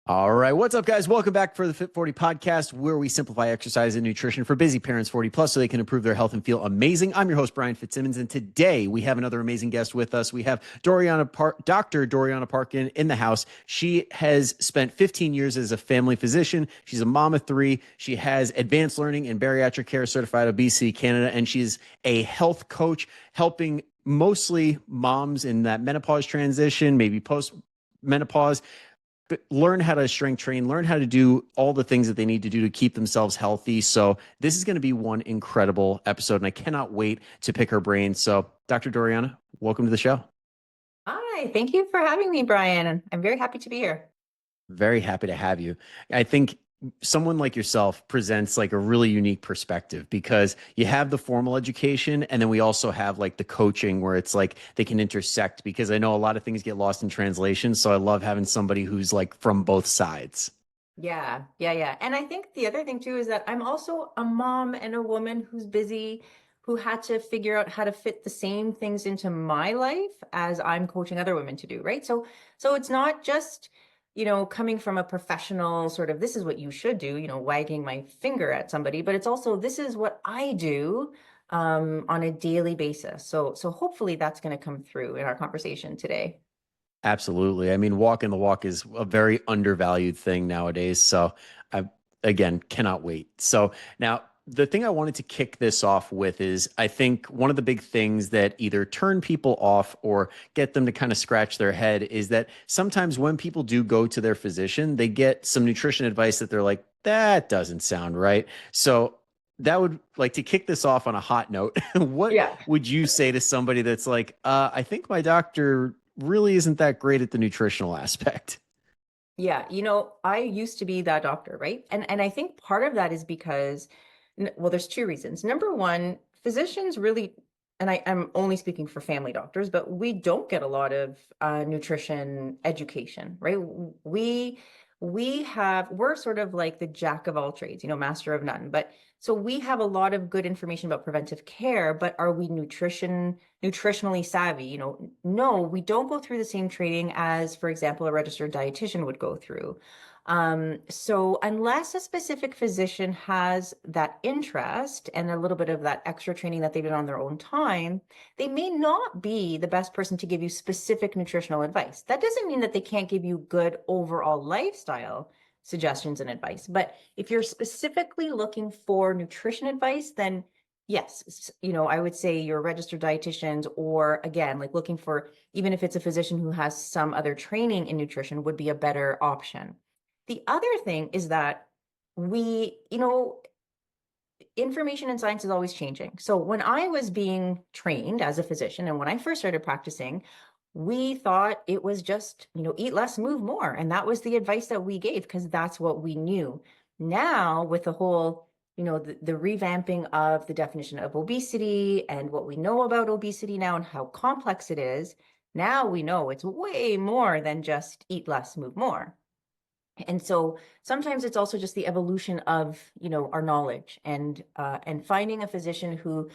All right. What's up, guys? Welcome back for the Fit 40 podcast, where we simplify exercise and nutrition for busy parents 40 plus so they can improve their health and feel amazing. I'm your host, Brian Fitzsimmons. And today we have another amazing guest with us. We have Dr. Doriana Parkin in the house. She has spent 15 years as a family physician. She's a mom of three. She has advanced learning in bariatric care, certified obesity Canada, and she's a health coach helping mostly moms in that menopause transition, maybe post menopause, learn how to strength train, learn how to do all the things that they need to do to keep themselves healthy. So this is going to be one incredible episode, and I cannot wait to pick her brain. So Dr. Doriana, welcome to the show. Hi, thank you for having me, Brian. I'm very happy to be here. Very happy to have you. I think someone like yourself presents like a really unique perspective because you have the formal education, and then we also have like the coaching where it's like they can intersect, because I know a lot of things get lost in translation. So I love having somebody who's like from both sides. Yeah. And I think the other thing too is that I'm also a mom and a woman who's busy, who had to figure out how to fit the same things into my life as I'm coaching other women to do, right? So it's not just, coming from a professional sort of, this is what you should do, wagging my finger at somebody, but it's also, this is what I do on a daily basis. So hopefully that's going to come through in our conversation today. Absolutely. I mean, walking the walk is a very undervalued thing nowadays. So I, again, cannot wait. So now the thing I wanted to kick this off with is I think one of the big things that either turn people off or get them to kind of scratch their head is that sometimes when people do go to their physician, they get some nutrition advice that they're like, that doesn't sound right. So that would like to kick this off on a hot note. What Yeah. would you say to somebody that's like, I think my doctor really isn't that great at the nutritional aspect? Yeah, I used to be that doctor, right? And I think part of that is because, well, there's two reasons. Number one, physicians really, and I'm only speaking for family doctors, but we don't get a lot of nutrition education, right? We we're sort of like the jack of all trades, master of none. But so we have a lot of good information about preventive care, but are we nutritionally savvy? No, we don't go through the same training as, for example, a registered dietitian would go through. So unless a specific physician has that interest and a little bit of that extra training that they did on their own time, they may not be the best person to give you specific nutritional advice. That doesn't mean that they can't give you good overall lifestyle suggestions and advice. But if you're specifically looking for nutrition advice, then yes, I would say your registered dietitians, or again, like looking for, even if it's a physician who has some other training in nutrition, would be a better option. The other thing is that information and science is always changing. So when I was being trained as a physician and when I first started practicing, we thought it was just, eat less, move more. And that was the advice that we gave because that's what we knew. Now, with the whole, the revamping of the definition of obesity and what we know about obesity now and how complex it is, now we know it's way more than just eat less, move more. And so sometimes it's also just the evolution of, our knowledge and finding a physician who,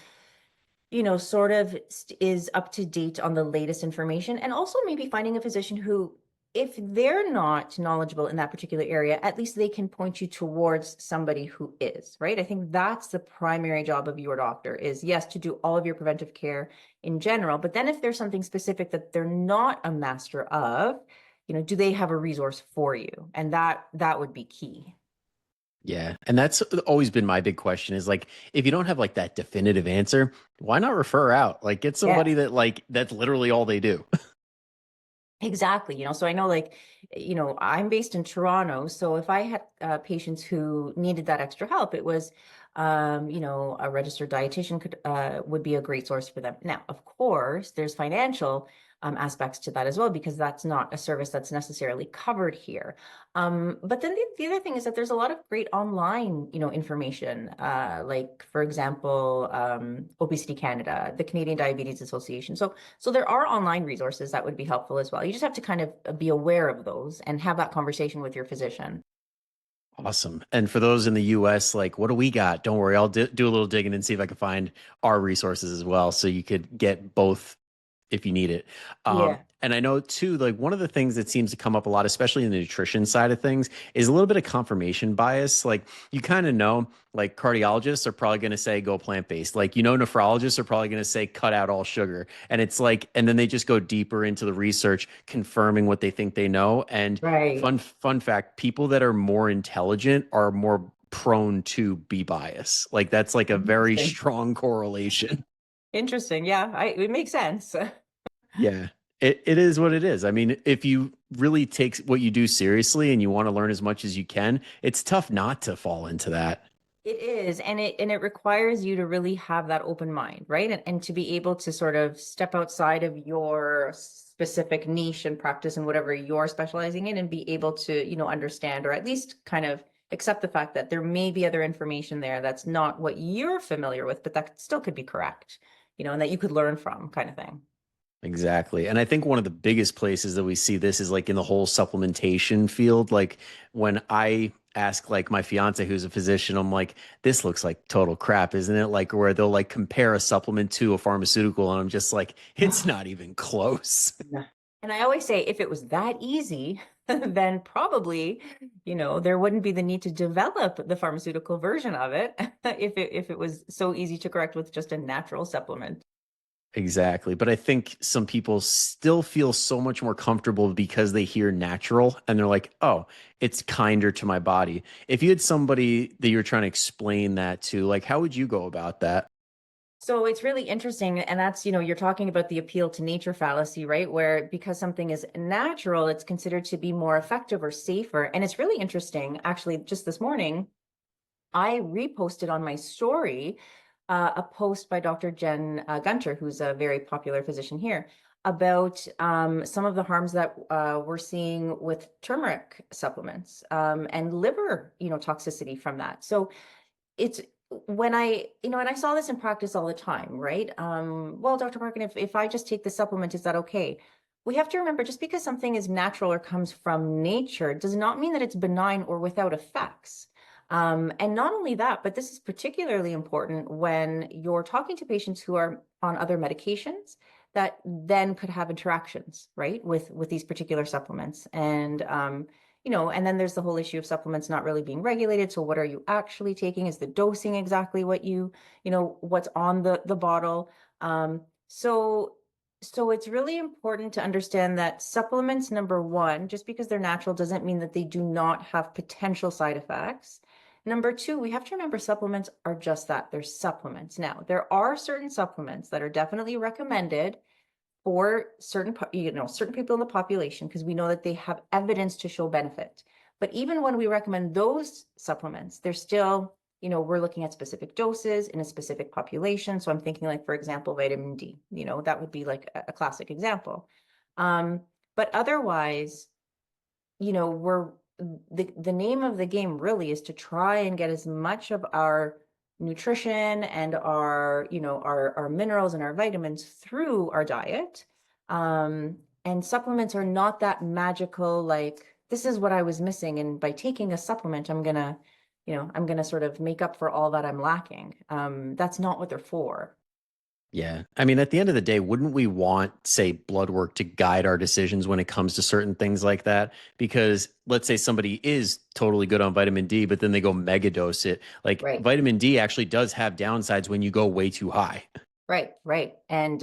sort of is up to date on the latest information, and also maybe finding a physician who, if they're not knowledgeable in that particular area, at least they can point you towards somebody who is, right? I think that's the primary job of your doctor is, yes, to do all of your preventive care in general, but then if there's something specific that they're not a master of, do they have a resource for you? And that would be key. Yeah. And that's always been my big question is like, if you don't have like that definitive answer, why not refer out? Like get Yeah. somebody that like, that's literally all they do. Exactly. So I know I'm based in Toronto. So if I had patients who needed that extra help, it was, a registered dietitian would be a great source for them. Now, of course, there's financial aspects to that as well, because that's not a service that's necessarily covered here. But then the other thing is that there's a lot of great online, information, like, for example, Obesity Canada, the Canadian Diabetes Association. So there are online resources that would be helpful as well. You just have to kind of be aware of those and have that conversation with your physician. Awesome. And for those in the US, like, what do we got? Don't worry. I'll do a little digging and see if I can find our resources as well. So you could get both if you need it. Yeah. And I know too, like one of the things that seems to come up a lot, especially in the nutrition side of things, is a little bit of confirmation bias. Like you kind of know, like cardiologists are probably going to say go plant-based. Like, nephrologists are probably going to say cut out all sugar. And it's like, and then they just go deeper into the research, confirming what they think they know. And Right. fun fact, people that are more intelligent are more prone to be biased. Like that's like a very Interesting. strong correlation. Interesting. Yeah, it makes sense. Yeah, it is what it is. I mean, if you really take what you do seriously and you want to learn as much as you can, it's tough not to fall into that. It is, and it requires you to really have that open mind, right? And to be able to sort of step outside of your specific niche and practice and whatever you're specializing in and be able to, understand or at least kind of accept the fact that there may be other information there that's not what you're familiar with, but that still could be correct, and that you could learn from kind of thing. Exactly. And I think one of the biggest places that we see this is like in the whole supplementation field. Like when I ask like my fiance who's a physician, I'm like, this looks like total crap, isn't it? Like where they'll like compare a supplement to a pharmaceutical, and I'm just like, it's not even close. Yeah. And I always say, if it was that easy, then probably, there wouldn't be the need to develop the pharmaceutical version of it if it was so easy to correct with just a natural supplement. Exactly. But I think some people still feel so much more comfortable because they hear natural and they're like, oh, it's kinder to my body. If you had somebody that you're trying to explain that to, like, how would you go about that? So it's really interesting. And that's, you're talking about the appeal to nature fallacy, right? Where because something is natural, it's considered to be more effective or safer. And it's really interesting. Actually, just this morning, I reposted on my story a post by Dr. Jen Gunter, who's a very popular physician here, about some of the harms that we're seeing with turmeric supplements and liver, toxicity from that. So it's when and I saw this in practice all the time, right? Well, Dr. Parkin, if I just take the supplement, is that okay? We have to remember just because something is natural or comes from nature does not mean that it's benign or without effects. And not only that, but this is particularly important when you're talking to patients who are on other medications that then could have interactions, right, with these particular supplements. And then there's the whole issue of supplements not really being regulated. So what are you actually taking? Is the dosing exactly what what's on the bottle? So it's really important to understand that supplements, number one, just because they're natural doesn't mean that they do not have potential side effects. Number two, we have to remember supplements are just that. They're supplements. Now, there are certain supplements that are definitely recommended for certain people in the population because we know that they have evidence to show benefit. But even when we recommend those supplements, they're still, we're looking at specific doses in a specific population. So I'm thinking like, for example, vitamin D, that would be like a classic example. But otherwise, we're the name of the game really is to try and get as much of our nutrition and our minerals and our vitamins through our diet. And supplements are not that magical, like this is what I was missing. And by taking a supplement, I'm gonna sort of make up for all that I'm lacking. That's not what they're for. Yeah. I mean, at the end of the day, wouldn't we want, say, blood work to guide our decisions when it comes to certain things like that? Because let's say somebody is totally good on vitamin D, but then they go mega dose it. Like Right. vitamin D actually does have downsides when you go way too high. Right, right. And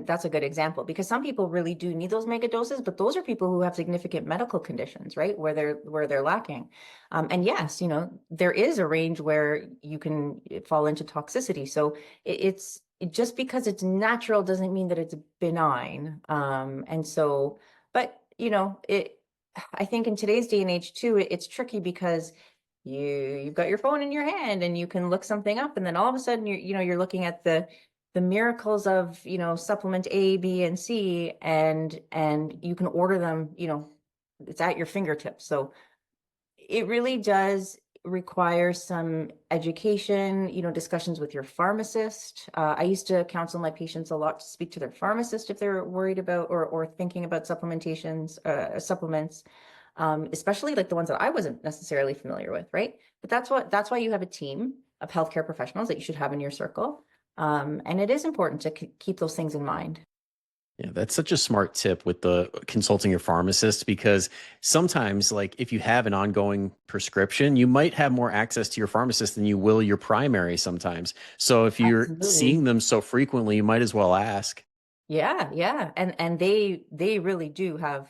that's a good example because some people really do need those mega doses, but those are people who have significant medical conditions, right? Where they're lacking. And yes, there is a range where you can fall into toxicity. So just because it's natural doesn't mean that it's benign. And so, but I think in today's day and age too, it's tricky because you've got your phone in your hand and you can look something up, and then all of a sudden you're looking at the miracles of supplement A, B, and C, and you can order them, it's at your fingertips. So it really does require some education, discussions with your pharmacist. I used to counsel my patients a lot to speak to their pharmacist if they're worried about or thinking about supplements, especially like the ones that I wasn't necessarily familiar with, right? But that's why you have a team of healthcare professionals that you should have in your circle. And it is important to keep those things in mind. Yeah, that's such a smart tip with the consulting your pharmacist because sometimes, like, if you have an ongoing prescription, you might have more access to your pharmacist than you will your primary sometimes. So if you're Absolutely. seeing them so frequently, you might as well ask. Yeah, yeah. And they really do have,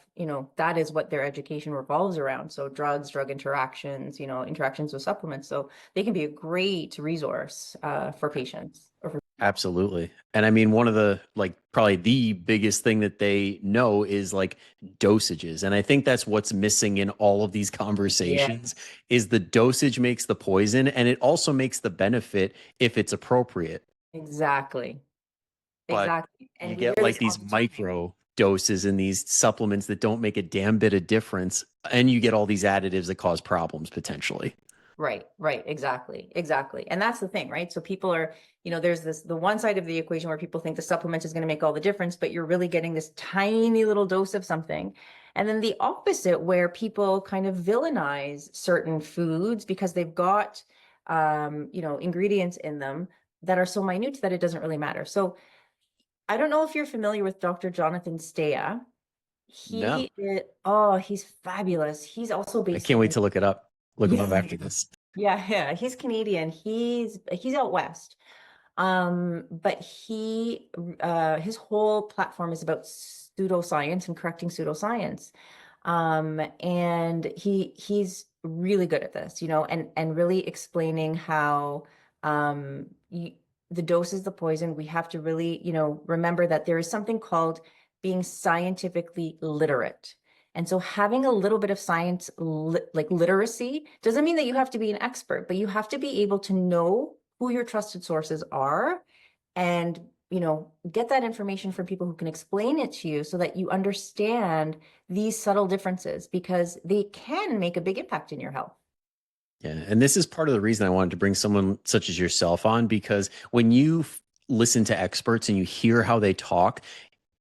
that is what their education revolves around. So drugs, drug interactions, interactions with supplements. So they can be a great resource for patients or for people. Absolutely. And I mean, one of the like probably the biggest thing that they know is like dosages. And I think that's what's missing in all of these conversations Yes, is the dosage makes the poison and it also makes the benefit if it's appropriate. exactly. But Exactly. you And we get hear this like all these the time. micro doses in these supplements that don't make a damn bit of difference. And you get all these additives that cause problems potentially. Right, right, exactly, exactly. And that's the thing, right? So people are, there's the one side of the equation where people think the supplement is going to make all the difference, but you're really getting this tiny little dose of something. And then the opposite, where people kind of villainize certain foods because they've got, ingredients in them that are so minute that it doesn't really matter. So I don't know if you're familiar with Dr. Jonathan Stea. No, He's fabulous. He's also I based can't wait in, to look it up. Look them up yeah, after this. yeah. He's Canadian. He's out west. But his whole platform is about pseudoscience and correcting pseudoscience. And he's really good at this, and really explaining how you, the dose is the poison. We have to really, remember that there is something called being scientifically literate. And so having a little bit of science, like literacy, doesn't mean that you have to be an expert, but you have to be able to know who your trusted sources are and, get that information from people who can explain it to you so that you understand these subtle differences because they can make a big impact in your health. Yeah. And this is part of the reason I wanted to bring someone such as yourself on because when you listen to experts and you hear how they talk,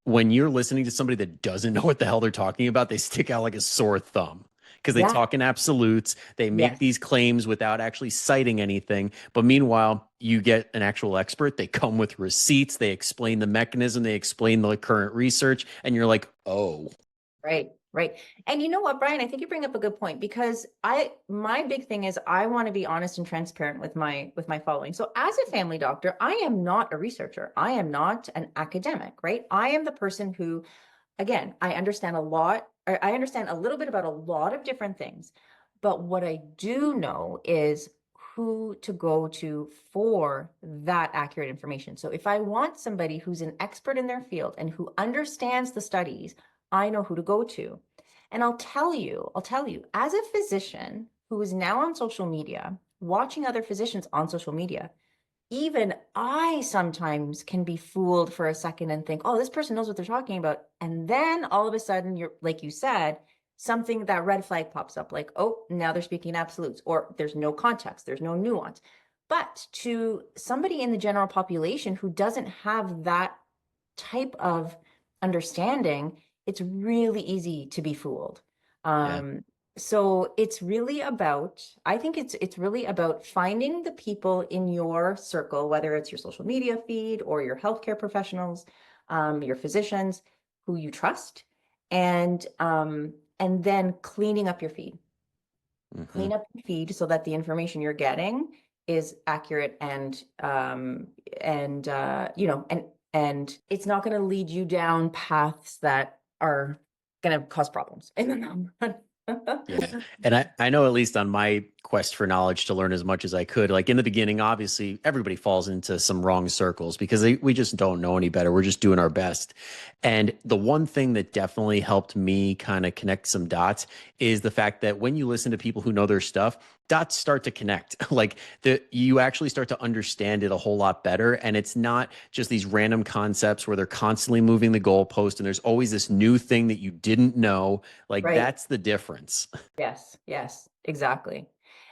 when you're listening to somebody that doesn't know what the hell they're talking about, they stick out like a sore thumb because they Yeah. talk in absolutes. They make Yes. these claims without actually citing anything. But meanwhile, you get an actual expert. They come with receipts. They explain the mechanism. They explain the current research. And you're like, oh, Right, right. And you know what, Brian, I think you bring up a good point because my big thing is I want to be honest and transparent with my following. So as a family doctor, I am not a researcher. I am not an academic, right? I am the person who, again, I understand a lot, or I understand a little bit about a lot of different things. But what I do know is who to go to for that accurate information. So if I want somebody who's an expert in their field and who understands the studies, I know who to go to. And I'll tell you, as a physician who is now on social media, watching other physicians on social media, even I sometimes can be fooled for a second and think, oh, this person knows what they're talking about. And then all of a sudden, you're like you said, something that red flag pops up like, oh, now they're speaking absolutes, or there's no context, there's no nuance. But to somebody in the general population who doesn't have that type of understanding, it's really easy to be fooled. yeah. Um, so it's really about, I think it's really about finding the people in your circle, whether it's your social media feed or your healthcare professionals, your physicians who you trust, and then cleaning up your feed. Hmm. Clean up your feed so that the information you're getting is accurate and it's not going to lead you down paths that are going to cause problems in the long run. Yeah. And I know at least on my quest for knowledge to learn as much as I could, like in the beginning, obviously everybody falls into some wrong circles because we just don't know any better. We're just doing our best. And the one thing that definitely helped me kind of connect some dots is the fact that when you listen to people who know their stuff, dots start to connect. Like you actually start to understand it a whole lot better. And it's not just these random concepts where they're constantly moving the goalpost and there's always this new thing that you didn't know. Like Right. that's the difference. Yes, yes, exactly.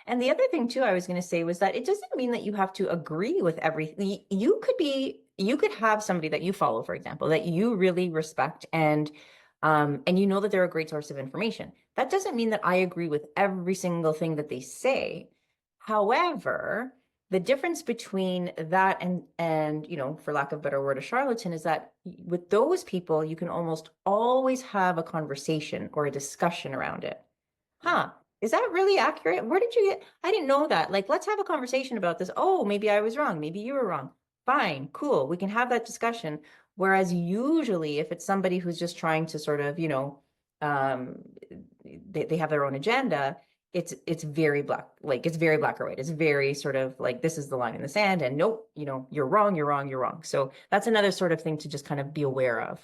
And the other thing too, I was going to say was that it doesn't mean that you have to agree with everything. You could have somebody that you follow, for example, that you really respect and you know that they're a great source of information. That doesn't mean that I agree with every single thing that they say. However, the difference between that and for lack of a better word, a charlatan, is that with those people, you can almost always have a conversation or a discussion around it. Yeah. Huh, is that really accurate? Where did you get? I didn't know that. Like, let's have a conversation about this. Oh, maybe I was wrong. Maybe you were wrong. Fine, cool. We can have that discussion. Whereas usually, if it's somebody who's just trying to sort of, um, they have their own agenda, it's very black, like it's very black or white. It's very sort of like this is the line in the sand, and nope, you're wrong, you're wrong, you're wrong. So that's another sort of thing to just kind of be aware of.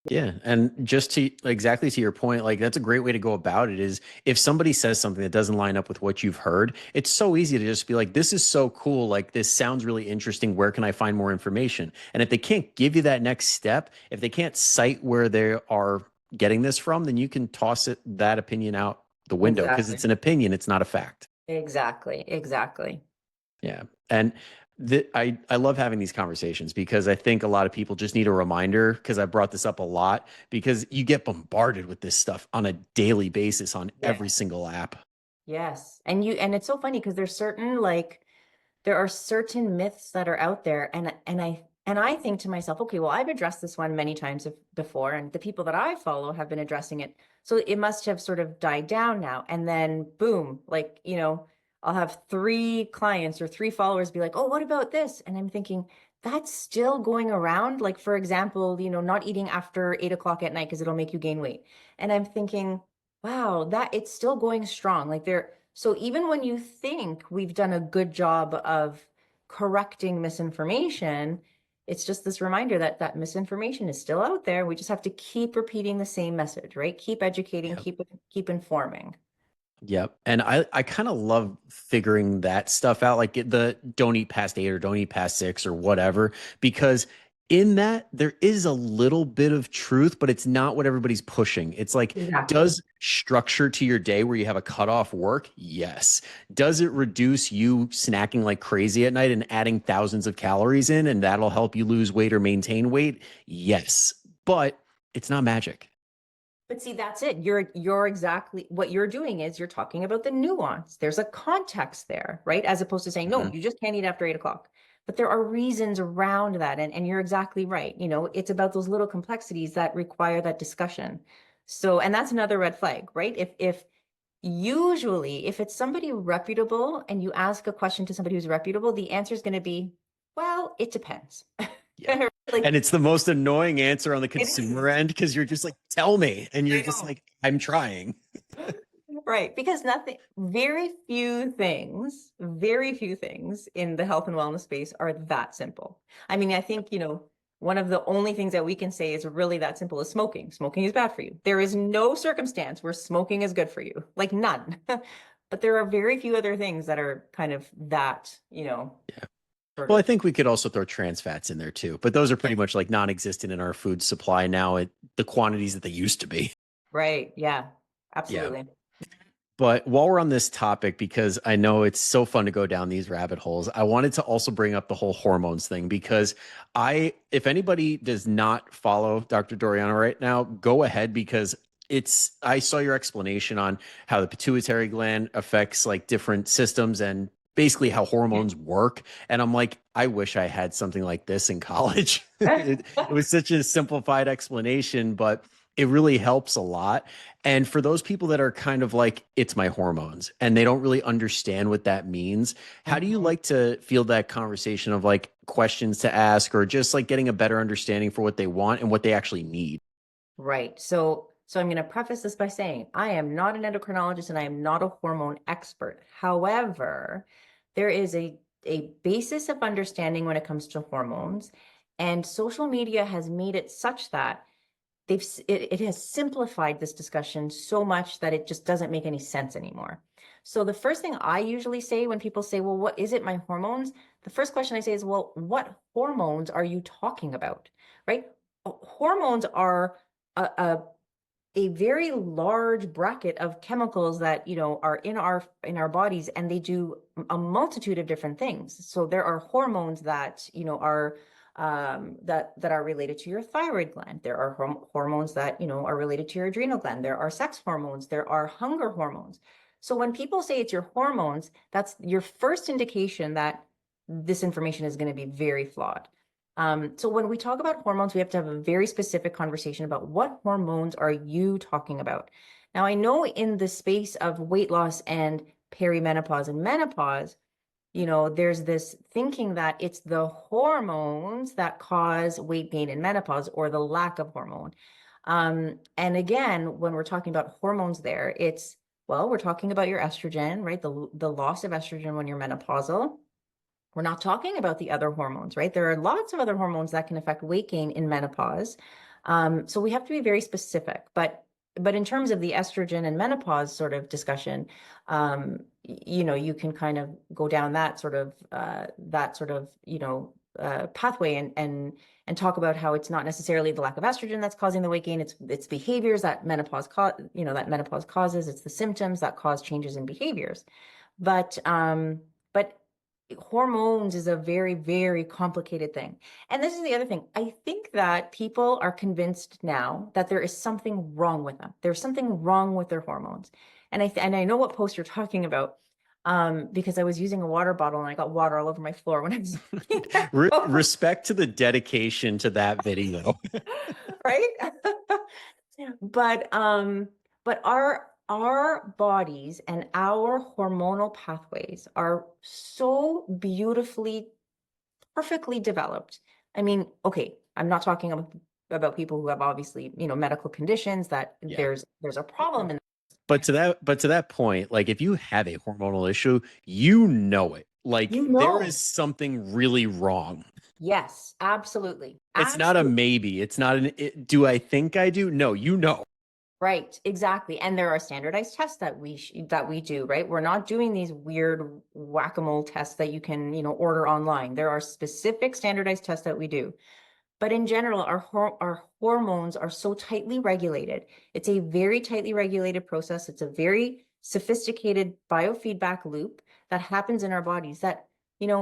Yeah, and just to exactly to your point, like that's a great way to go about it is if somebody says something that doesn't line up with what you've heard, it's so easy to just be like, this is so cool, like this sounds really interesting. Where can I find more information? And if they can't give you that next step, if they can't cite where they are getting this from, then you can toss that opinion out the window because Exactly. it's an opinion, it's not a fact. Exactly. Exactly. Yeah. And I love having these conversations because I think a lot of people just need a reminder because I brought this up a lot because you get bombarded with this stuff on a daily basis on every Yes. single app. Yes. And it's so funny because there are certain myths that are out there, and I think to myself, okay, well, I've addressed this one many times before, and the people that I follow have been addressing it. So it must have sort of died down now. And then boom, like, I'll have three clients or three followers be like, "Oh, what about this?" And I'm thinking, that's still going around. Like, for example, not eating after 8 o'clock at night because it'll make you gain weight. And I'm thinking, wow, that it's still going strong. Like so even when you think we've done a good job of correcting misinformation, it's just this reminder that that misinformation is still out there. We just have to keep repeating the same message, right? Keep educating, Yep. keep informing. Yep. And I kind of love figuring that stuff out, like the don't eat past 8 or don't eat past 6 or whatever, because in that there is a little bit of truth, but it's not what everybody's pushing. It's like, Exactly. does structure to your day where you have a cutoff work? Yes. Does it reduce you snacking like crazy at night and adding thousands of calories in, and that'll help you lose weight or maintain weight? Yes. But it's not magic. But see, that's it. You're exactly what you're doing is you're talking about the nuance. There's a context there, right? As opposed to saying, no, Mhm. you just can't eat after 8 o'clock. But there are reasons around that. And you're exactly right. It's about those little complexities that require that discussion. So, and that's another red flag, right? If usually if it's somebody reputable and you ask a question to somebody who's reputable, the answer is going to be, well, it depends. Yeah. Like And it's the most annoying answer on the it consumer is. end because you're just like, tell me. And you're I just know. like, I'm trying. Right, because very few things in the health and wellness space are that simple. I mean, I think, one of the only things that we can say is really that simple is smoking. Smoking is bad for you. There is no circumstance where smoking is good for you, like none. But there are very few other things that are kind of that, Yeah. sort Well, I of. think we could also throw trans fats in there too, but those are pretty much like non-existent in our food supply now at the quantities that they used to be. Right, yeah, Yeah. absolutely. But while we're on this topic, because I know it's so fun to go down these rabbit holes, I wanted to also bring up the whole hormones thing because if anybody does not follow Dr. Doriana right now, go ahead because I saw your explanation on how the pituitary gland affects like different systems and basically how hormones work. And I'm like, I wish I had something like this in college. It was such a simplified explanation, but it really helps a lot. And for those people that are kind of like, it's my hormones, and they don't really understand what that means, how do you Mhm. like to field that conversation of like questions to ask or just like getting a better understanding for what they want and what they actually need? Right. So I'm going to preface this by saying I am not an endocrinologist and I am not a hormone expert. However, there is a basis of understanding when it comes to hormones, and social media has made it such that it has simplified this discussion so much that it just doesn't make any sense anymore. So the first thing I usually say when people say, "Well, what is it, my hormones?" The first question I say is, "Well, what hormones are you talking about?" Right? Hormones are a a very large bracket of chemicals that are in our bodies, and they do a multitude of different things. So there are hormones that are that are related to your thyroid gland. There are hormones that are related to your adrenal gland. There are sex hormones. There are hunger hormones. So when people say it's your hormones, that's your first indication that this information is going to be very flawed. So when we talk about hormones, we have to have a very specific conversation about what hormones are you talking about. Now, I know in the space of weight loss and perimenopause and menopause, there's this thinking that it's the hormones that cause weight gain in menopause or the lack of hormone. And again, when we're talking about hormones there, we're talking about your estrogen, right? The loss of estrogen when you're menopausal. We're not talking about the other hormones, right? There are lots of other hormones that can affect weight gain in menopause. So we have to be very specific. But in terms of the estrogen and menopause sort of discussion, you can kind of go down that sort of pathway and talk about how it's not necessarily the lack of estrogen that's causing the weight gain. It's behaviors that menopause causes. It's the symptoms that cause changes in behaviors. But hormones is a very, very complicated thing. And this is the other thing. I think that people are convinced now that there is something wrong with them. There's something wrong with their hormones. And I know what post you're talking about, because I was using a water bottle and I got water all over my floor when I was Respect to the dedication to that video. right? But our bodies and our hormonal pathways are so beautifully, perfectly developed. I mean, okay, I'm not talking about people who have obviously, medical conditions that Yeah. there's a problem in. But to that point, like if you have a hormonal issue, you know it. Like You there know. is something really wrong. Yes, absolutely. It's not a Absolutely. maybe. It's not do I think I do? No, you know. Right, exactly. And there are standardized tests that we do, right? We're not doing these weird whack-a-mole tests that you can, order online. There are specific standardized tests that we do. But in general, our hormones are so tightly regulated. It's a very tightly regulated process. It's a very sophisticated biofeedback loop that happens in our bodies that,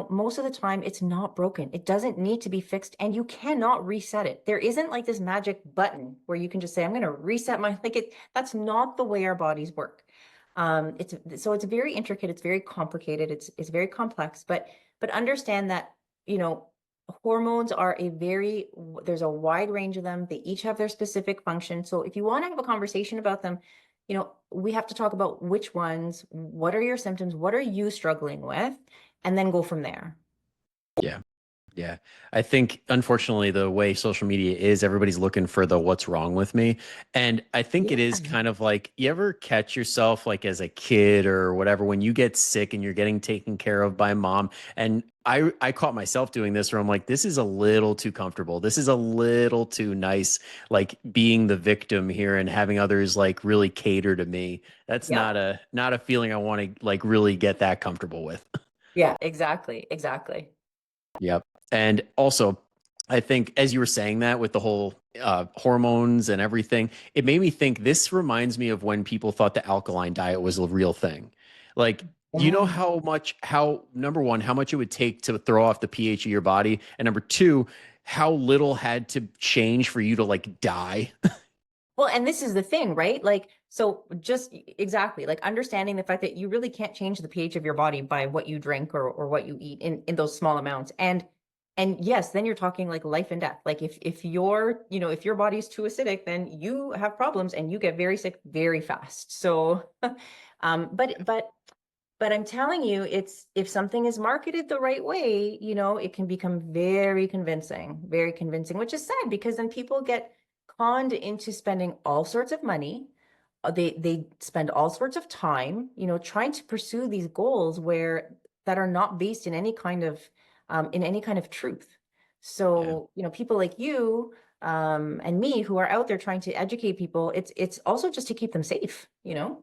most of the time it's not broken. It doesn't need to be fixed and you cannot reset it. There isn't like this magic button where you can just say, I'm going to reset that's not the way our bodies work. It's very intricate. It's very complicated. It's very complex, but understand that, hormones are there's a wide range of them. They each have their specific function. So if you want to have a conversation about them, we have to talk about which ones, what are your symptoms, what are you struggling with, and then go from there. Yeah. Yeah. I think unfortunately the way social media is, everybody's looking for the what's wrong with me. And I think Yeah. it is kind of like you ever catch yourself like as a kid or whatever when you get sick and you're getting taken care of by mom. And I caught myself doing this where I'm like, this is a little too comfortable. This is a little too nice, like being the victim here and having others like really cater to me. That's Yep. not a feeling I want to like really get that comfortable with. Yeah, exactly. Exactly. Yep. And also, I think as you were saying that with the whole hormones and everything, it made me think this reminds me of when people thought the alkaline diet was a real thing. Like, do you know Yeah. how number one, how much it would take to throw off the pH of your body? And number two, how little had to change for you to like die? Well, and this is the thing, right? Like, so just exactly like understanding the fact that you really can't change the pH of your body by what you drink or what you eat in those small amounts. And yes, then you're talking like life and death. Like if if your body's too acidic, then you have problems and you get very sick very fast. So um but but but I'm telling you, if something is marketed the right way, it can become very convincing, which is sad because then people get conned into spending all sorts of money. They spend all sorts of time, trying to pursue these goals that are not based in any kind of truth. Yeah. So, people like you and me who are out there trying to educate people, it's also just to keep them safe. Yeah.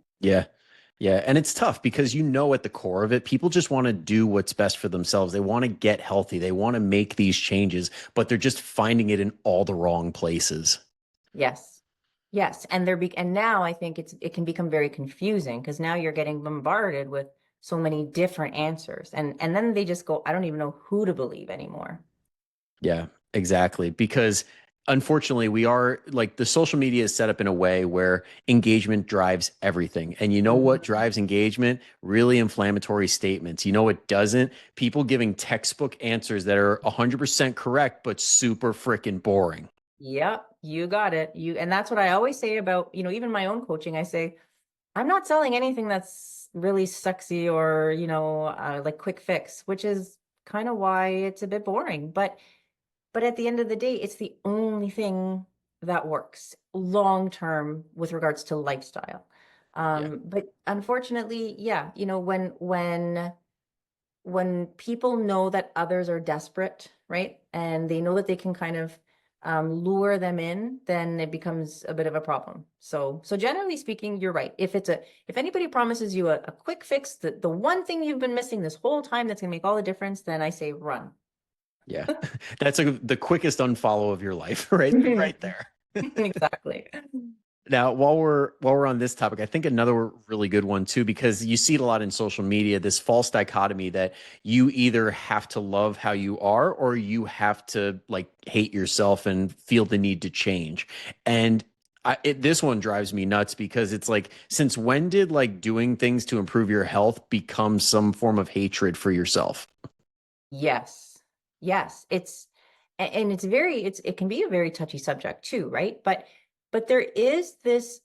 Yeah. And it's tough because at the core of it, people just want to do what's best for themselves. They want to get healthy. They want to make these changes, but they're just finding it in all the wrong places. Yes. Yes. And now I think it can become very confusing because now you're getting bombarded with so many different answers. And then they just go, I don't even know who to believe anymore. Yeah, exactly. Because unfortunately, we are like the social media is set up in a way where engagement drives everything. And you know what Mhm. drives engagement? Really inflammatory statements. You know what doesn't? People giving textbook answers that are 100% correct, but super freaking boring. Yep, you got it. And that's what I always say about, even my own coaching. I say, I'm not selling anything that's really sexy or, like quick fix, which is kind of why it's a bit boring. But at the end of the day, it's the only thing that works long term with regards to lifestyle. Yeah. But unfortunately, yeah, when people know that others are desperate, right? And they know that they can kind of lure them in, then it becomes a bit of a problem. So generally speaking, you're right. If anybody promises you a quick fix, the one thing you've been missing this whole time that's gonna make all the difference, then I say run. Yeah. That's the quickest unfollow of your life, right? Right there. Exactly. Now, while we're on this topic, I think another really good one too, because you see it a lot in social media, this false dichotomy that you either have to love how you are or you have to like hate yourself and feel the need to change. And this one drives me nuts because it's like, since when did like doing things to improve your health become some form of hatred for yourself? Yes. Yes. And it can be a very touchy subject too, right? But there is this,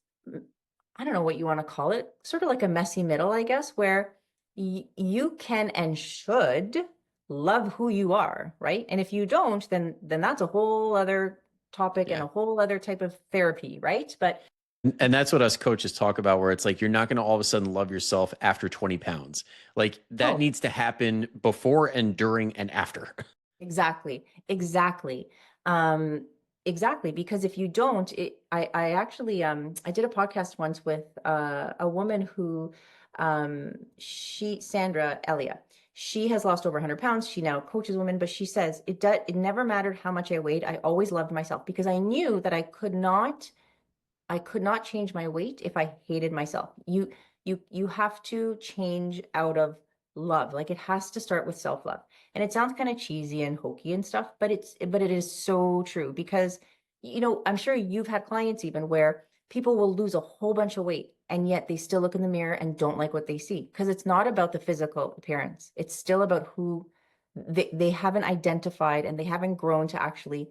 I don't know what you want to call it, sort of like a messy middle, I guess, where you can and should love who you are, right? And if you don't, then that's a whole other topic and Yeah. a whole other type of therapy, right? But And that's what us coaches talk about, where it's like you're not going to all of a sudden love yourself after 20 pounds. Like that oh, needs to happen before and during and after. exactly, exactly. Um, exactly, because if you don't, I actually I did a podcast once with a woman who Sandra Elia. She has lost over 100 pounds. She now coaches women, but she says it never mattered how much I weighed. I always loved myself because I knew that I could not change my weight if I hated myself. You have to change out of love. Like it has to start with self-love. And it sounds kind of cheesy and hokey and stuff, but it is so true because I'm sure you've had clients even where people will lose a whole bunch of weight and yet they still look in the mirror and don't like what they see because it's not about the physical appearance. It's still about who they haven't identified and they haven't grown to actually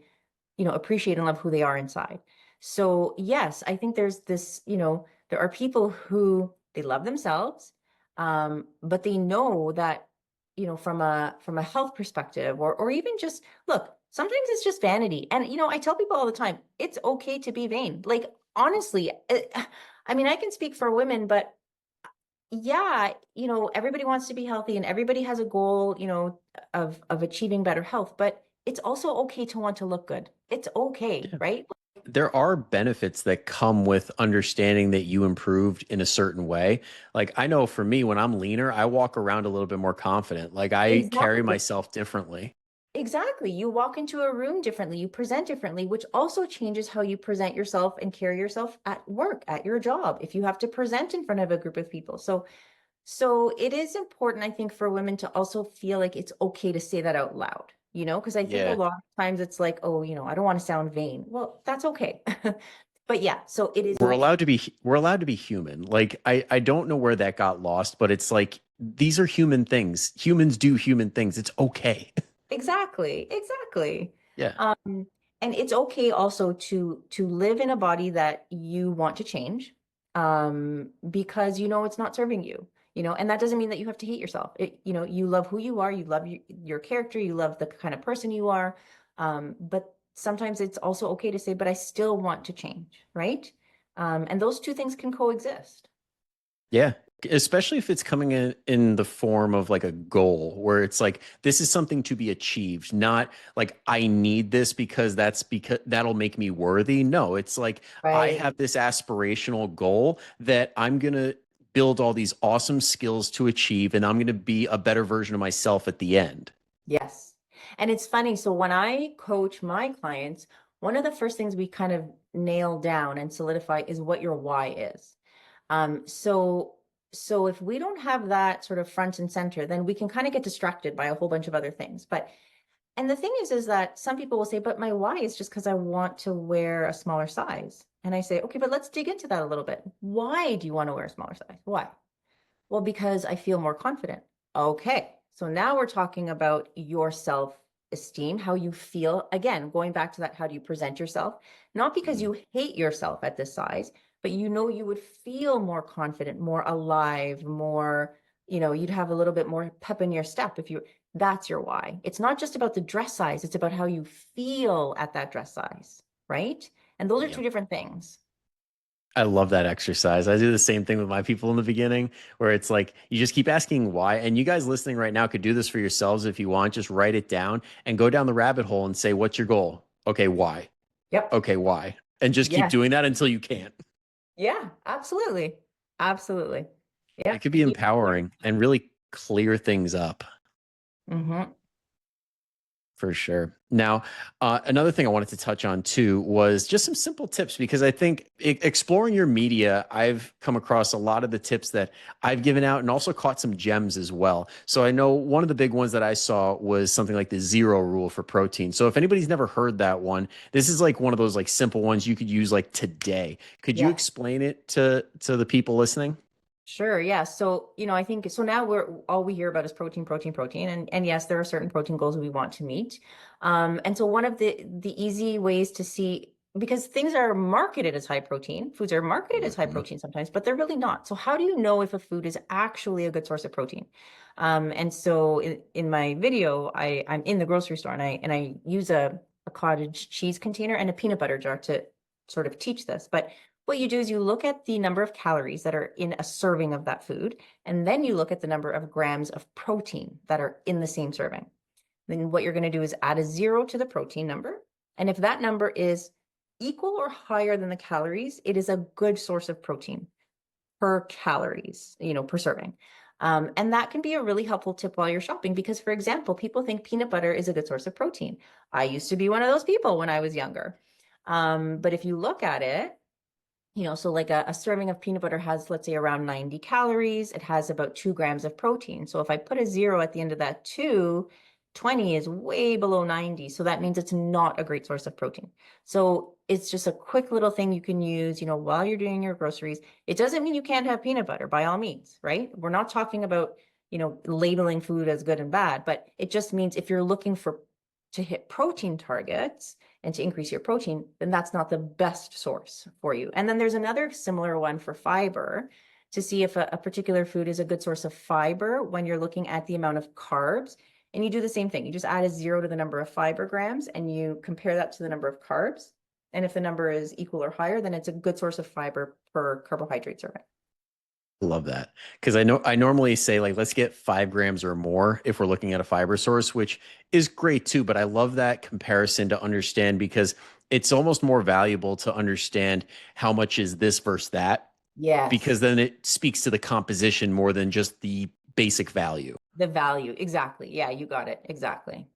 appreciate and love who they are inside. So yes, I think there's this, there are people who they love themselves, but they know that, from a health perspective, or even just look, sometimes it's just vanity. And I tell people all the time, it's okay to be vain. Like honestly, I mean, I can speak for women, but yeah, everybody wants to be healthy and everybody has a goal, of achieving better health, but it's also okay to want to look good. It's okay, Yeah. right? There are benefits that come with understanding that you improved in a certain way. Like I know for me, when I'm leaner, I walk around a little bit more confident. Like I carry Exactly. myself differently. Exactly. You walk into a room differently, you present differently, which also changes how you present yourself and carry yourself at work, at your job, if you have to present in front of a group of people. So it is important, I think, for women to also feel like it's okay to say that out loud, because I think a Yeah. lot of times it's like, oh, I don't want to sound vain. Well, that's okay. But yeah, so it is okay. We're allowed to be human. Like I don't know where that got lost, but it's like these are human things. Humans do human things. It's okay. Exactly, exactly. Yeah. Um, and it's okay also to live in a body that you want to change, because it's not serving you, and that doesn't mean that you have to hate yourself. You love who you are, you love your character, you love the kind of person you are. But sometimes it's also okay to say, but I still want to change, right? And those two things can coexist. Yeah. Especially if it's coming in the form of like a goal where it's like this is something to be achieved, not like I need this because that'll make me worthy. No, it's like I Right. have this aspirational goal that I'm going to build all these awesome skills to achieve and I'm going to be a better version of myself at the end. Yes. And it's funny. So when I coach my clients, one of the first things we kind of nail down and solidify is what your why is. So if we don't have that sort of front and center, then we can kind of get distracted by a whole bunch of other things. But And the thing is that some people will say, but my why is just because I want to wear a smaller size. And I say, okay, but let's dig into that a little bit. Why do you want to wear a smaller size? Why? Well, because I feel more confident. Okay. So now we're talking about your self-esteem, how you feel. Again, going back to that, how do you present yourself? Not because Mm. you hate yourself at this size, but you know you would feel more confident, more alive, more, you'd have a little bit more pep in your step if you, that's your why. It's not just about the dress size, it's about how you feel at that dress size, right? And those are Yeah. two different things. I love that exercise. I do the same thing with my people in the beginning, where it's like you just keep asking why. And you guys listening right now could do this for yourselves if you want. Just write it down and go down the rabbit hole and say, what's your goal? Okay, why? Yep. Okay, why? And just keep Yes. doing that until you can't. Yeah, absolutely. Absolutely. It Yep. could be empowering and really clear things up. Mm-hmm. For sure. Now, another thing I wanted to touch on too was just some simple tips because I think exploring your media, I've come across a lot of the tips that I've given out and also caught some gems as well. So I know one of the big ones that I saw was something like the zero rule for protein. So if anybody's never heard that one, this is like one of those like simple ones you could use like today. Could you Yeah. explain it to the people listening? Sure. Yeah. So, I think so now we're all we hear about is protein, protein, protein. And yes, there are certain protein goals we want to meet. And so one of the easy ways to see because things are marketed as high protein, foods are marketed as high Mhm. protein sometimes, but they're really not. So how do you know if a food is actually a good source of protein? And so in my video, I'm in the grocery store and I use a cottage cheese container and a peanut butter jar to sort of teach this. But what you do is you look at the number of calories that are in a serving of that food, and then you look at the number of grams of protein that are in the same serving. Then what you're going to do is add a zero to the protein number. And if that number is equal or higher than the calories, it is a good source of protein per calories, per serving. And that can be a really helpful tip while you're shopping because, for example, people think peanut butter is a good source of protein. I used to be one of those people when I was younger. But if you look at it, so like a serving of peanut butter has, let's say, around 90 calories. It has about 2 grams of protein. So if I put a zero at the end of that two, 20 is way below 90. So that means it's not a great source of protein. So it's just a quick little thing you can use, while you're doing your groceries. It doesn't mean you can't have peanut butter by all means, right? We're not talking about, labeling food as good and bad, but it just means if you're looking to hit protein targets, and to increase your protein, then that's not the best source for you. And then there's another similar one for fiber to see if a particular food is a good source of fiber when you're looking at the amount of carbs. And you do the same thing. You just add a zero to the number of fiber grams and you compare that to the number of carbs. And if the number is equal or higher, then it's a good source of fiber per carbohydrate serving. Love that. Because I normally say like let's get 5 grams or more if we're looking at a fiber source, which is great too. But I love that comparison to understand because it's almost more valuable to understand how much is this versus that, because Yes. then it speaks to the composition more than just the basic value. The value. Exactly. Yeah, you got it. Exactly.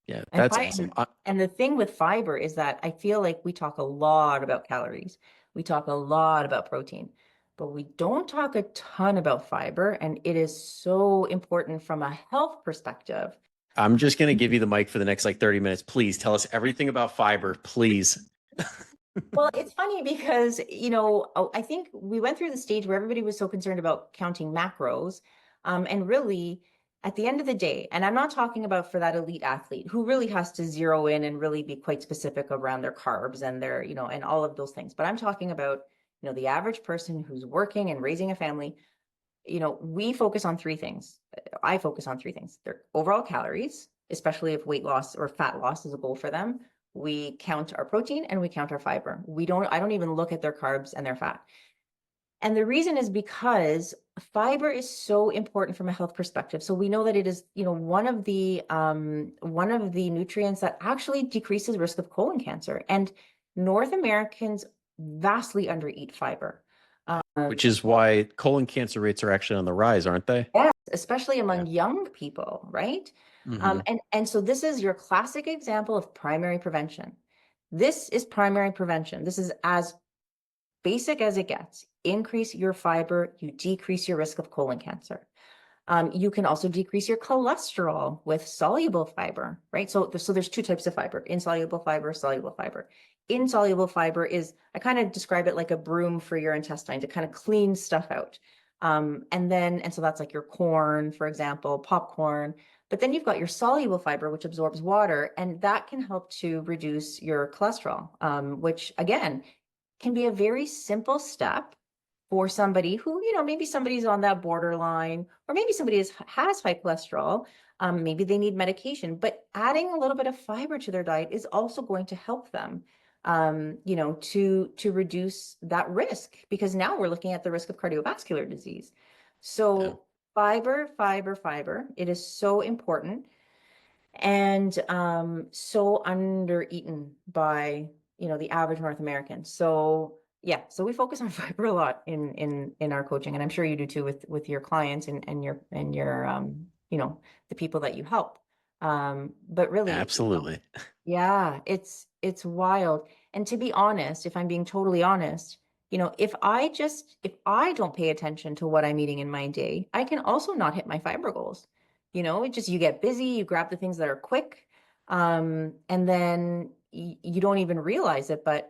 Yeah, And that's fi awesome. and the thing with fiber is that I feel like we talk a lot about calories. We talk a lot about protein, but we don't talk a ton about fiber, and it is so important from a health perspective. I'm just going to give you the mic for the next like 30 minutes. Please tell us everything about fiber, please. Well, it's funny because, I think we went through the stage where everybody was so concerned about counting macros. And really, at the end of the day, and I'm not talking about for that elite athlete who really has to zero in and really be quite specific around their carbs and their, and all of those things. But I'm talking about, the average person who's working and raising a family. We focus on three things. I focus on three things. Their overall calories, especially if weight loss or fat loss is a goal for them. We count our protein and we count our fiber. I don't even look at their carbs and their fat. And the reason is because fiber is so important from a health perspective. So we know that it is, one of the nutrients that actually decreases risk of colon cancer. And North Americans vastly undereat fiber. Which is why colon cancer rates are actually on the rise, aren't they? Yes, especially Yeah. among young people, right? Hmm. And so this is your classic example of primary prevention. This is primary prevention. This is as basic as it gets. Increase your fiber, you decrease your risk of colon cancer. You can also decrease your cholesterol with soluble fiber, right? So there's two types of fiber: insoluble fiber, soluble fiber. Insoluble fiber is, I kind of describe it like a broom for your intestine to kind of clean stuff out. And so that's like your corn, for example, popcorn. But then you've got your soluble fiber, which absorbs water, and that can help to reduce your cholesterol, which again can be a very simple step for somebody who, maybe somebody's on that borderline, or maybe somebody has high cholesterol. Maybe they need medication, but adding a little bit of fiber to their diet is also going to help them, to reduce that risk, because now we're looking at the risk of cardiovascular disease. Yeah. So fiber, fiber, fiber, it is so important, and so under-eaten by the average North American. So yeah, so we focus on fiber a lot in our coaching, and I'm sure you do too with your clients and your the people that you help. But really, Absolutely. yeah, it's wild. And to be honest, if I'm being totally honest, if I don't pay attention to what I'm eating in my day, I can also not hit my fiber goals. It just, you get busy, you grab the things that are quick, and then you don't even realize it, but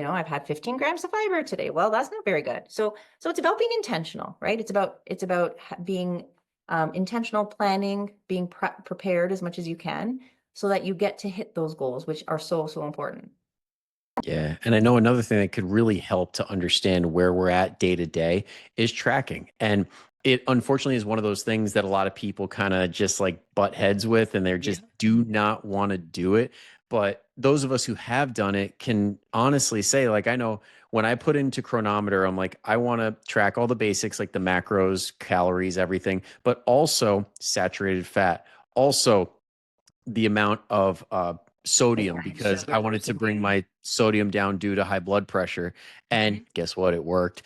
I've had 15 grams of fiber today. Well, that's not very good. So it's about being intentional, right? It's about being intentional, planning, being prepared as much as you can, so that you get to hit those goals, which are so, so important. Yeah. And I know another thing that could really help to understand where we're at day to day is tracking. And it unfortunately is one of those things that a lot of people kind of just like butt heads with, and they're Yeah. just do not want to do it. But those of us who have done it can honestly say, like, I know when I put into chronometer, I'm like, I want to track all the basics, like the macros, calories, everything, but also saturated fat. Also, the amount of sodium, Right. because I wanted Sugars. to bring my sodium down due to high blood pressure. And guess what? It worked.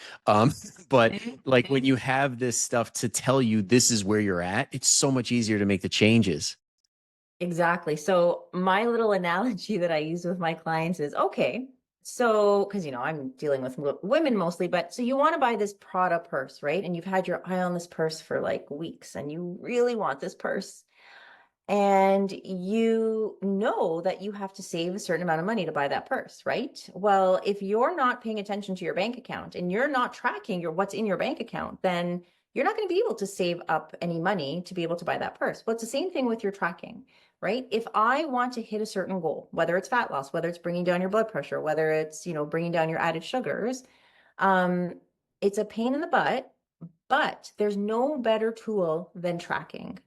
But like when you have this stuff to tell you this is where you're at, it's so much easier to make the changes. Exactly. So my little analogy that I use with my clients is, okay, so because I'm dealing with women mostly, but so you want to buy this Prada purse, right? And you've had your eye on this purse for like weeks, and you really want this purse. And you know that you have to save a certain amount of money to buy that purse, right? Well, if you're not paying attention to your bank account and you're not tracking what's in your bank account, then you're not going to be able to save up any money to be able to buy that purse. Well, it's the same thing with your tracking, right? If I want to hit a certain goal, whether it's fat loss, whether it's bringing down your blood pressure, whether it's, bringing down your added sugars, um, it's a pain in the butt, but there's no better tool than tracking.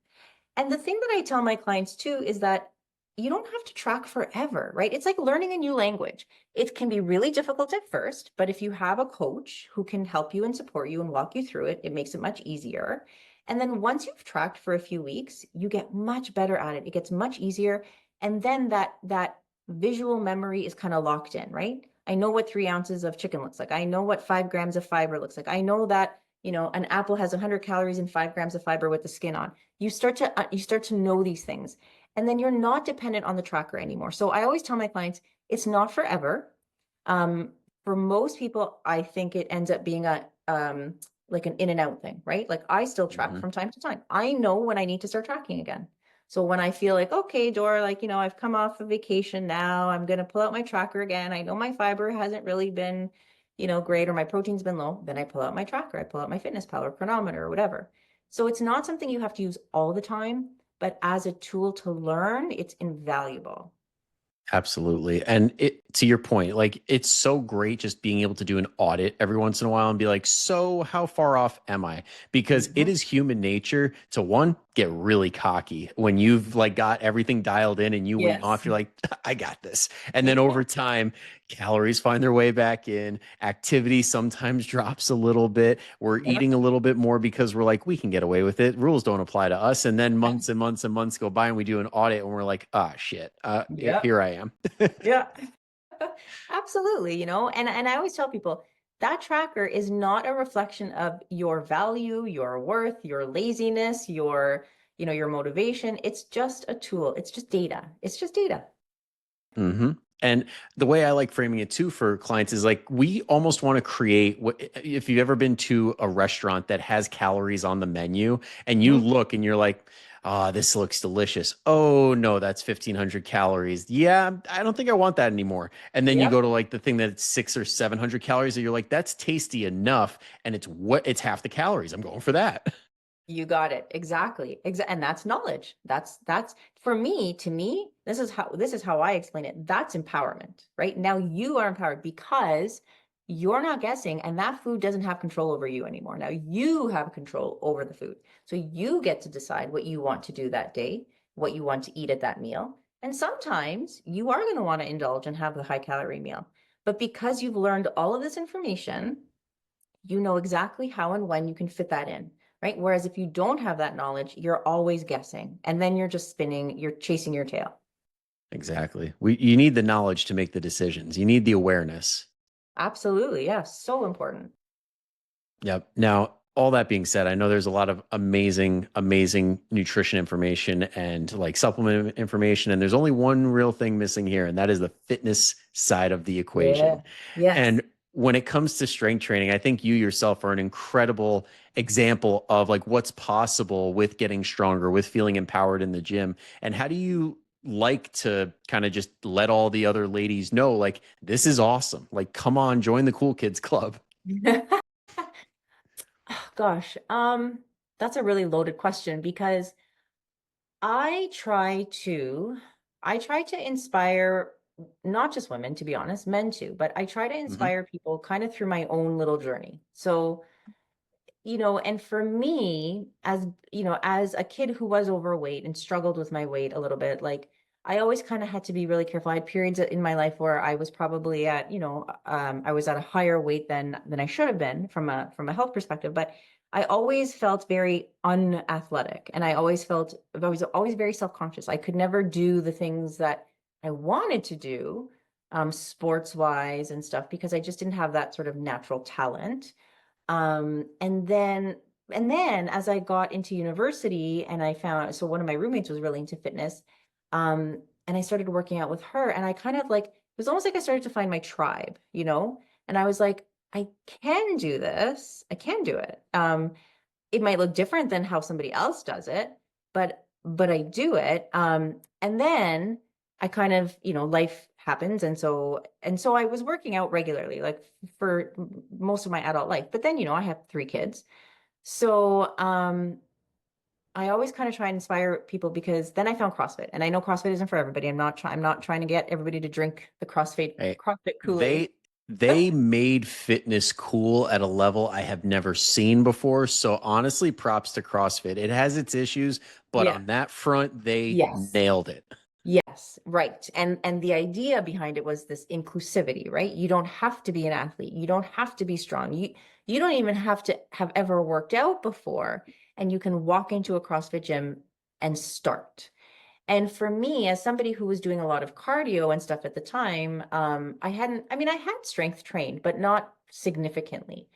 And the thing that I tell my clients too is that you don't have to track forever, right? It's like learning a new language. It can be really difficult at first, but if you have a coach who can help you and support you and walk you through it, it makes it much easier. And then once you've tracked for a few weeks, you get much better at it. It gets much easier. And then that visual memory is kind of locked in, right? I know what 3 ounces of chicken looks like. I know what 5 grams of fiber looks like. I know that, an apple has 100 calories and 5 grams of fiber with the skin on. You start to know these things, and then you're not dependent on the tracker anymore. So I always tell my clients, it's not forever. um, for most people, I think it ends up being like an in and out thing, right? Like I still track Mhm. from time to time. I know when I need to start tracking again. So when I feel like, okay, Dora, like, I've come off a vacation now, I'm going to pull out my tracker again. I know my fiber hasn't really been, great, or my protein's been low. Then I pull out my tracker. I pull out my fitness pal or chronometer or whatever. So it's not something you have to use all the time, but as a tool to learn, it's invaluable. Absolutely. And to your point, like it's so great just being able to do an audit every once in a while and be like, so how far off am I? Because it Mhm. is human nature to one, get really cocky when you've like got everything dialed in and you went Yes. off, you're like, I got this. And then over time, calories find their way back in, activity sometimes drops a little bit. We're Yep. eating a little bit more because we're like, we can get away with it. Rules don't apply to us. And then months and months and months go by and we do an audit and we're like, ah, shit, Yep. here I am. Yeah. Absolutely, and I always tell people that tracker is not a reflection of your value, your worth, your laziness, your motivation. It's just a tool. It's just data. It's just data. Hmm. And the way I like framing it too for clients is like we almost want to create what if you've ever been to a restaurant that has calories on the menu and you Mhm. look and you're like, ah, this looks delicious. Oh no, that's 1,500 calories. Yeah, I don't think I want that anymore. And then you Yep. go to like the thing that's 600 or 700 calories, and you're like, that's tasty enough, and it's half the calories. I'm going for that. You got it. Exactly. And that's knowledge. That's for me, to me, this is how I explain it. That's empowerment, right? Now you are empowered because you're not guessing and that food doesn't have control over you anymore. Now you have control over the food. So you get to decide what you want to do that day, what you want to eat at that meal. And sometimes you are going to want to indulge and have the high calorie meal. But because you've learned all of this information, you know exactly how and when you can fit that in, right? Whereas if you don't have that knowledge, you're always guessing and then you're just spinning, you're chasing your tail. Exactly. You need the knowledge to make the decisions. You need the awareness. Absolutely. Yeah. So important. Yep. Now, all that being said, I know there's a lot of amazing, amazing nutrition information and like supplement information. And there's only one real thing missing here, and that is the fitness side of the Yeah. equation. Yes. And when it comes to strength training, I think you yourself are an incredible example of like what's possible with getting stronger, with feeling empowered in the gym. And how do you like to kind of just let all the other ladies know, like, this is awesome? Like, come on, join the cool kids club. Gosh, that's a really loaded question because I try to I try to inspire not just women, to be honest, men too, but I try to Mhm. inspire people kind of through my own little journey. So and for me, as a kid who was overweight and struggled with my weight a little bit, like I always kind of had to be really careful. I had periods in my life where I was probably I was at a higher weight than I should have been from a health perspective, but I always felt very unathletic and I was always very self-conscious. I could never do the things that I wanted to do, sports wise and stuff, because I just didn't have that sort of natural talent. And then as I got into university and I found, so one of my roommates was really into fitness. And I started working out with her and I kind of like, it was almost like I started to find my tribe. And I was like, I can do this. I can do it. It might look different than how somebody else does it, but I do it. And then I kind of, life happens, and so I was working out regularly, like for most of my adult life. But then, I have 3 kids, so I always kind of try and inspire people because then I found CrossFit, and I know CrossFit isn't for everybody. I'm not trying to get everybody to drink the Hey, CrossFit Kool-Aid. they made fitness cool at a level I have never seen before. So honestly, props to CrossFit. It has its issues, but Yeah. on that front, they Yes. nailed it. Yes, right. And the idea behind it was this inclusivity, right? You don't have to be an athlete. You don't have to be strong. You don't even have to have ever worked out before, and you can walk into a CrossFit gym and start. And for me, as somebody who was doing a lot of cardio and stuff at the time, I had strength trained, but not significantly.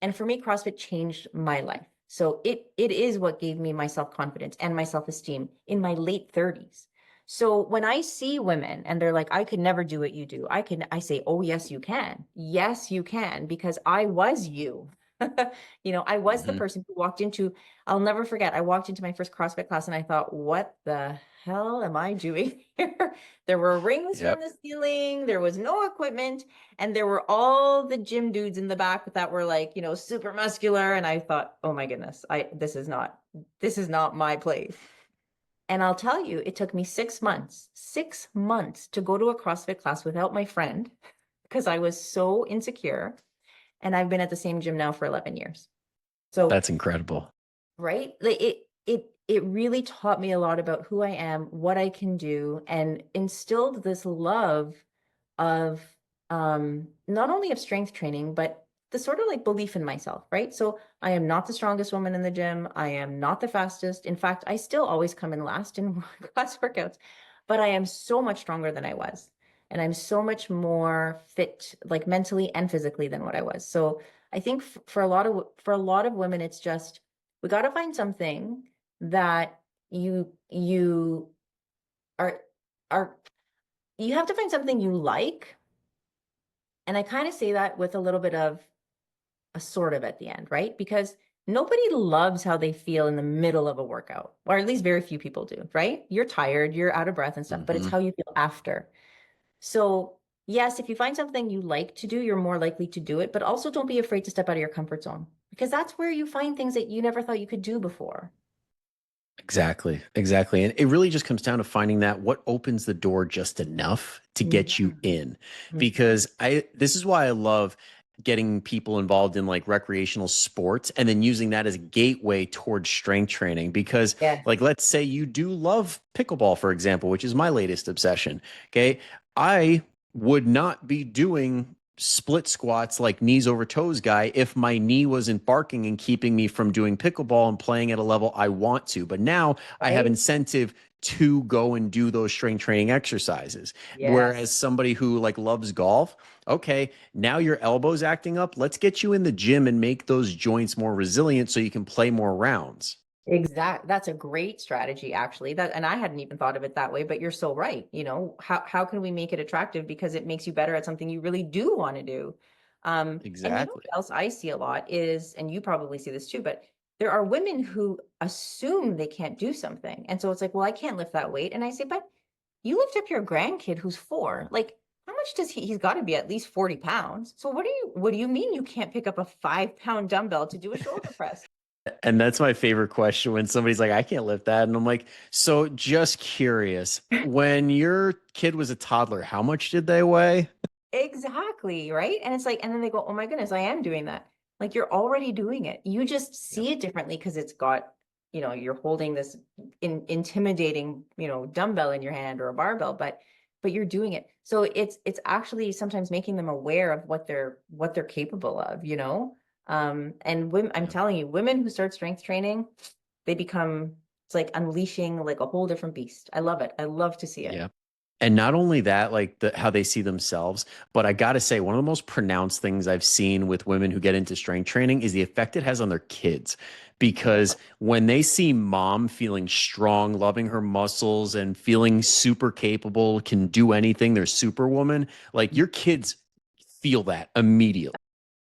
And for me, CrossFit changed my life. So it is what gave me my self-confidence and my self-esteem in my late 30s. So when I see women and they're like, I could never do what you do, I say, oh, yes, you can. Yes, you can, because I was you. I was the Mhm. person who walked into, I'll never forget, I walked into my first CrossFit class and I thought, what the hell am I doing here? There were rings from Yep. the ceiling, there was no equipment. And there were all the gym dudes in the back that were like, super muscular. And I thought, oh my goodness, this is not my place. And I'll tell you, it took me 6 months to go to a CrossFit class without my friend because I was so insecure. And I've been at the same gym now for 11 years. So, That's incredible. right? Like it really taught me a lot about who I am, what I can do, and instilled this love of not only of strength training, but the sort of like belief in myself, right? So I am not the strongest woman in the gym. I am not the fastest. In fact, I still always come in last in class workouts, but I am so much stronger than I was. And I'm so much more fit, like mentally and physically, than what I was. So I think for a lot of women, it's just we got to find something that you are are you have to find something you like. And I kind of say that with a little bit of a sort of at the end, right? Because nobody loves how they feel in the middle of a workout, or at least very few people do, right? You're tired, you're out of breath and stuff, but it's Hmm. how you feel after. So, yes, if you find something you like to do, you're more likely to do it, but also don't be afraid to step out of your comfort zone because that's where you find things that you never thought you could do before. Exactly, exactly. And it really just comes down to finding that what opens the door just enough to get you Mhm. in. Mhm. Because this is why I love getting people involved in like recreational sports and then using that as a gateway towards strength training. Because, Yeah. like, let's say you do love pickleball, for example, which is my latest obsession. Okay. I would not be doing split squats like knees over toes guy if my knee wasn't barking and keeping me from doing pickleball and playing at a level I want to. But now I have Right? incentive to go and do those strength training exercises. Whereas Yes. somebody who like loves golf, okay, now your elbow's acting up. Let's get you in the gym and make those joints more resilient so you can play more rounds. Exact. That's a great strategy, actually. That, and I hadn't even thought of it that way, but you're so right. How can we make it attractive because it makes you better at something you really do want to do? And Exactly. what else I see a lot is, and you probably see this too, but there are women who assume they can't do something. And so it's like, well, I can't lift that weight. And I say, but you lift up your grandkid who's 4. Like, how much does he's got to be at least 40 pounds. So what do you mean you can't pick up a 5-pound dumbbell to do a shoulder press? And that's my favorite question when somebody's like, I can't lift that. And I'm like, so just curious, when your kid was a toddler, how much did they weigh? Exactly, right? And it's like, and then they go, "Oh my goodness, I am doing that." Like you're already doing it. You just Yep. see it differently because it's got, you're holding this intimidating, dumbbell in your hand or a barbell, but you're doing it. So it's actually sometimes making them aware of what they're capable of. And women, I'm Yep. telling you, women who start strength training, they become, it's like unleashing like a whole different beast. I love it. I love to see it. Yeah. And not only that, like how they see themselves, but I got to say, one of the most pronounced things I've seen with women who get into strength training is the effect it has on their kids. Because when they see mom feeling strong, loving her muscles, and feeling super capable, can do anything, they're superwoman, like your kids feel that immediately.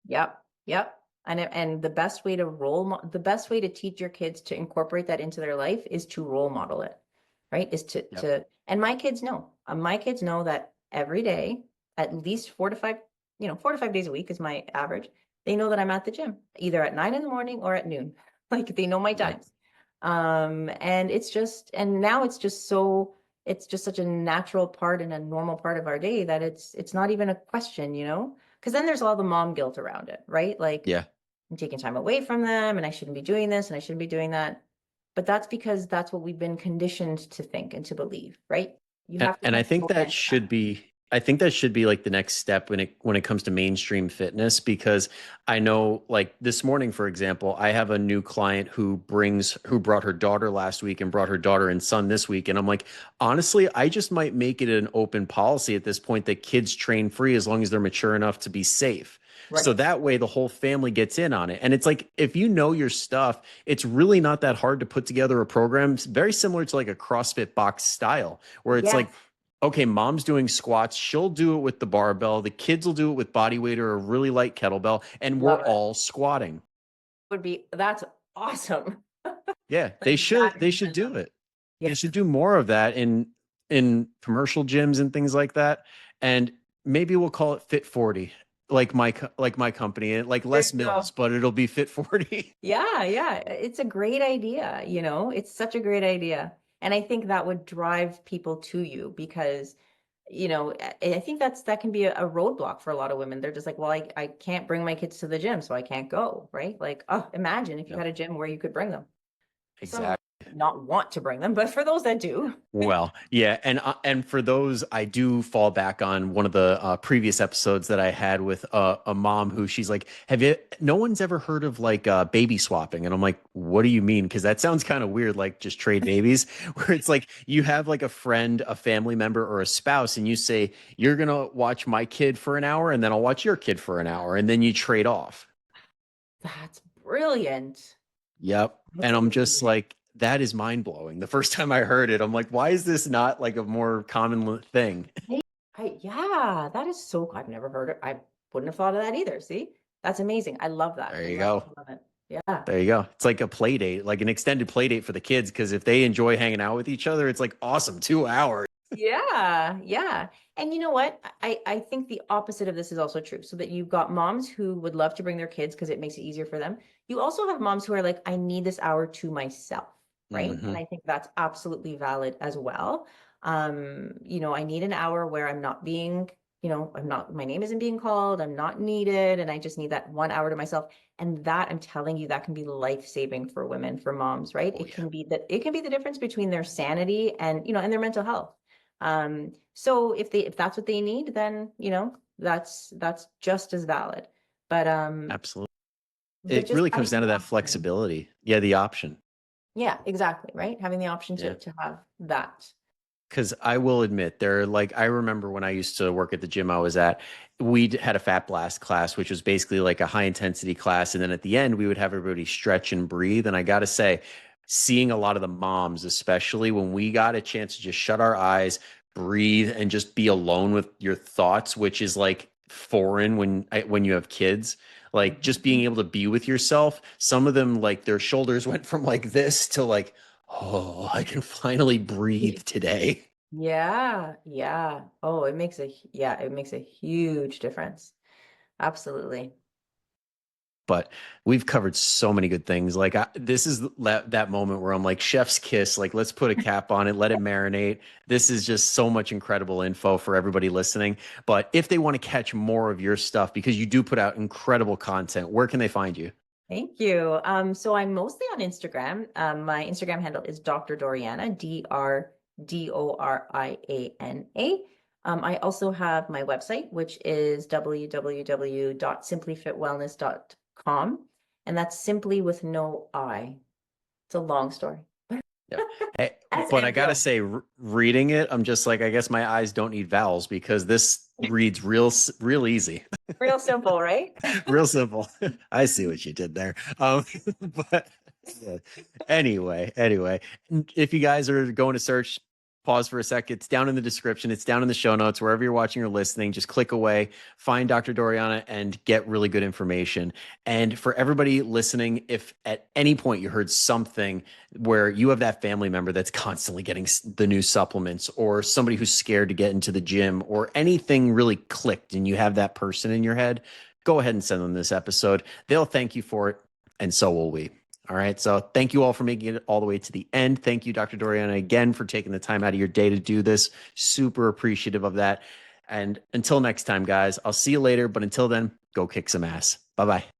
Yep, yep. And the best way to teach your kids to incorporate that into their life is to role model it, right? Is to Yep. to and my kids know that every day, at least 4 to 5 days a week is my average. They know that I'm at the gym, either at 9 in the morning or at noon. Like they know my Yep. times. And now it's just such a natural part and a normal part of our day that it's not even a question. Because then there's all the mom guilt around it, right? Like Yeah. I'm taking time away from them and I shouldn't be doing this and I shouldn't be doing that. But that's because that's what we've been conditioned to think and to believe, right? You have to And kind I of think go that against that. should be I think that should be like the next step when it comes to mainstream fitness because I know like this morning for example, I have a new client who brought her daughter last week and brought her daughter and son this week and I'm like, honestly, I just might make it an open policy at this point that kids train free as long as they're mature enough to be safe. So Right. that way the whole family gets in on it. And it's like if you know your stuff, it's really not that hard to put together a program very similar to like a CrossFit box style where it's like Yes. okay, mom's doing squats. She'll do it with the barbell. The kids will do it with body weight or a really light kettlebell, and we're Love it. all squatting. That's awesome. Yeah, Like that they is should do wisdom. it. They Yes. should do more of that in commercial gyms and things like that. And maybe we'll call it Fit 40, like my company, like There less you go. mills, but it'll be Fit 40. Yeah, yeah. It's a great idea. It's such a great idea. And I think that would drive people to you because, I think that can be a roadblock for a lot of women. They're just like, well, I can't bring my kids to the gym, so I can't go, right? Like, oh, imagine if you Yep, had a gym where you could bring them. Some exactly. not want to bring them, but for those that do. Well, yeah, and for those, I do fall back on one of the previous episodes that I had with a mom who she's like, "Have you? No one's ever heard of like baby swapping?" And I'm like, "What do you mean?" Because that sounds kind of weird, like just trade babies, where it's like you have like a friend, a family member, or a spouse, and you say you're gonna watch my kid for an hour, and then I'll watch your kid for an hour, and then you trade off. That's brilliant. Yep. That's And I'm just amazing. like, that is mind blowing. The first time I heard it, I'm like, why is this not like a more common thing? Yeah, that is so, I've never heard it. I wouldn't have thought of that either. See, that's amazing. I love that. There I you love it. go. I love it. Yeah. There you go. It's like a play date, like an extended play date for the kids. Cause if they enjoy hanging out with each other, it's like awesome. 2 hours. Yeah, yeah. And you know what? I think the opposite of this is also true. So that you've got moms who would love to bring their kids because it makes it easier for them. You also have moms who are like, I need this hour to myself, right? And Hmm. I think that's absolutely valid as well. I need an hour where I'm not being, I'm not, my name isn't being called, I'm not needed, and I just need that 1 hour to myself. And that, I'm telling you, that can be life-saving for women, for moms, right? Oh It yeah. can be that, it can be the difference between their sanity and, and their mental health. So if that's what they need, then, that's just as valid. But Absolutely. but It just really comes having down the to that option. flexibility. Yeah. The option. Yeah, exactly, right? Having the option Yeah. to have that. Because I will admit, I remember when I used to work at the gym I was at, we had a fat blast class, which was basically like a high intensity class. And then at the end, we would have everybody stretch and breathe. And I got to say, seeing a lot of the moms, especially when we got a chance to just shut our eyes, breathe, and just be alone with your thoughts, which is like foreign when you have kids. Like just being Mhm. able to be with yourself. Some of them, like their shoulders went from like this to like, oh, I can finally breathe today. Yeah, yeah. Oh, it makes a huge difference. Absolutely. But we've covered so many good things. Like this is that moment where I'm like, chef's kiss. Like, let's put a cap on it, let it marinate. This is just so much incredible info for everybody listening. But if they want to catch more of your stuff, because you do put out incredible content, where can they find you? Thank you. So I'm mostly on Instagram. My Instagram handle is Dr. Doriana, Dordoriana. I also have my website, which is www.simplyfitwellness.com, and that's simply with no I. It's a long story. Yeah. Hey, As but I in gotta Joe. say, reading it, I'm just like, I guess my eyes don't need vowels because this reads real easy. Real simple, right? Real simple. I see what you did there. But yeah. Anyway, if you guys are going to search, pause for a sec. It's down in the description. It's down in the show notes, wherever you're watching or listening. Just click away, find Dr. Doriana, and get really good information. And for everybody listening, if at any point you heard something where you have that family member that's constantly getting the new supplements, or somebody who's scared to get into the gym, or anything really clicked and you have that person in your head, go ahead and send them this episode. They'll thank you for it, and so will we. All right. So thank you all for making it all the way to the end. Thank you, Dr. Doriana, again for taking the time out of your day to do this. Super appreciative of that. And until next time, guys, I'll see you later. But until then, go kick some ass. Bye bye.